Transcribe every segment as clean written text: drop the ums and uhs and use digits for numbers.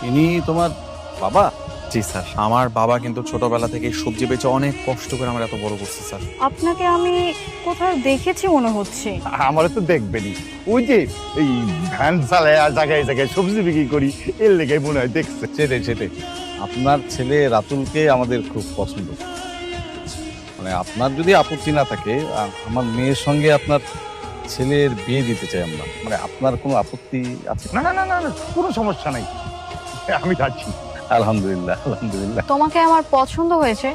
ইনি তোমার বাবা? জি স্যার, আমার বাবা কিন্তু ছোটবেলা থেকে সবজি বেচে অনেক কষ্ট করে আমার এত বড় করছে স্যার। আপনাকে আমি কোথাও দেখেছি মনে হচ্ছে। আমারও তো দেখবেনি, ওই যে এই ভ্যান চালায় জায়গায় জায়গায় সবজি বিক্রি করি, এর লেগে মনে হয় দেখছে। সেটাই সেটাই, আপনার ছেলে রাতুলকে আমাদের খুব পছন্দ। মানে আপনার যদি আপত্তি না থাকে, আমার মেয়ের সঙ্গে আপনার ছেলের বিয়ে দিতে চাই আমরা। মানে আপনার কোনো আপত্তি আছে? না না না না, কোনো সমস্যা নাই, আমি যাচ্ছি। আলহামদুলিল্লাহ আলহামদুলিল্লাহ। তোমাকে আমার পছন্দ হয়েছে,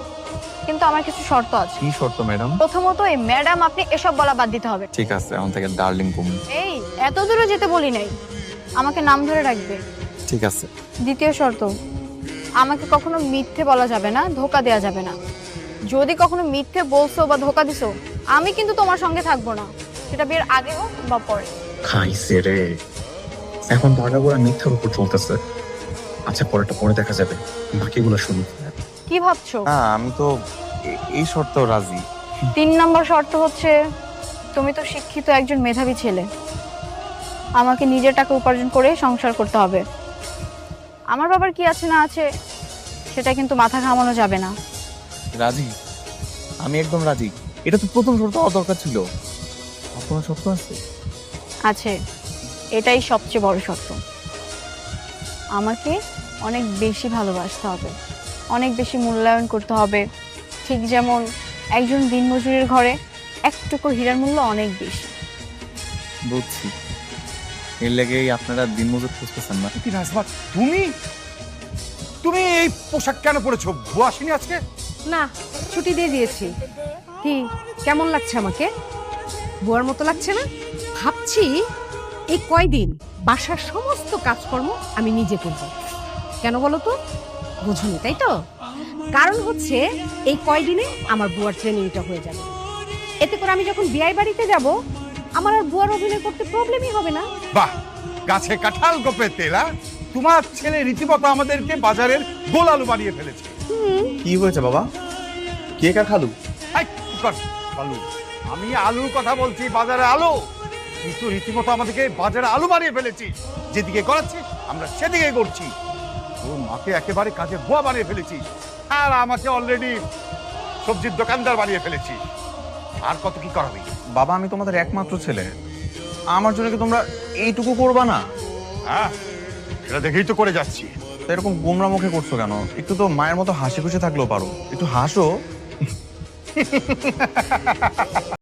কিন্তু আমার কিছু শর্ত আছে। কি শর্ত ম্যাডাম? প্রথমত, এই ম্যাডাম আপনি এসব বলা বাদ দিতে হবে। ঠিক আছে, এখন থেকে ডার্লিং কমু। এই এত দূরে যেতে বলি নাই, আমাকে নাম ধরে রাখবে। ঠিক আছে। দ্বিতীয় শর্ত, আমাকে কখনো মিথ্যে বলা যাবে না, ধোকা দেওয়া যাবে না। যদি কখনো মিথ্যে বলছো বা ধোকা দিছো, আমি কিন্তু তোমার সঙ্গে থাকবো না, সেটা বিয়ের আগে হোক বা পরে। খাইছে রে, এখন ভাগাগোড়া মিথ্যার উপর চলতেছে। আচ্ছা, পরেরটা পরে দেখা যাবে, বাকিগুলো শুনি। কি ভাবছো? আমি তো এই শর্তেও রাজি। 3 নম্বর শর্ত হচ্ছে, তুমি তো শিক্ষিত একজন মেধাবী ছেলে, আমাকে নিজের টাকা উপার্জন করে সংসার করতে হবে। আমার বাবার কি আছে না আছে সেটা কিন্তু মাথা ঘামানো যাবে না। রাজি, আমি একদম রাজি। এটা তো প্রথম শর্ত হওয়া দরকার ছিল। আর কোনো শর্ত আছে? আছে, এটাই সবচেয়ে বড় শর্ত। আমাকে অনেক বেশি ভালোবাসতে হবে, অনেক বেশি মূল্যায়ন করতে হবে। ঠিক যেমন একজন দিনমজুরের ঘরে এক টুকরো হীরার মূল্য অনেক বেশি। বুঝছি, এর লেগেই আপনারা দিনমজুর খুঁজতেছেন না? তুমি তুমি এই পোশাক কেন পরেছো? বুয়া আসেনি আজকে? না, ছুটি দিয়ে দিয়েছি। কি কেমন লাগছে আমাকে? বুয়ার মতো লাগছে না? ভাবছি এই কয়দিন বাসার সমস্ত কাজকর্ম আমি নিজে করব। কেন বলো তো? বুঝুনি তাই তো? কারণ হচ্ছে এই কয়দিনে আমার বুয়ার ট্রেনিংটা হয়ে যাবে। এতে করে আমি যখন বিয়ে বাড়িতে যাব, আমার আর বুয়ার অভিনয় করতে প্রবলেমই হবে না। বাহ, গাছে কাঁঠাল গোপে তেলা। তোমার ছেলে রীতিমতো আমাদেরকে বাজারের গোল আলু বানিয়ে ফেলেছে। কি হয়েছে বাবা? কে কার খালু? এই, চুপ কর, আলু। আমি আলুর কথা বলছি, বাজারে আলু। তুই তো রীতিমতো আমাদেরকে বাজারে আলু বানিয়ে ফেলেছিস। যেদিকে করাচ্ছি আমরা সেদিকে করছি। তোর মাকে একেবারে কাজে বুয়া বানিয়ে ফেলেছিস, আর আমাকে অলরেডি সবজির দোকানদার বানিয়ে ফেলেছিস। আর কত কি করাবি? বাবা, আমি তোমাদের একমাত্র ছেলে, আমার জন্য কি তোমরা এইটুকু করবা না? হ্যাঁ, সেটা দেখেই তো করে যাচ্ছি। তো এরকম গোমরা মুখে করছো কেন? একটু তো মায়ের মতো হাসি খুশি থাকলেও পারো, একটু হাসো।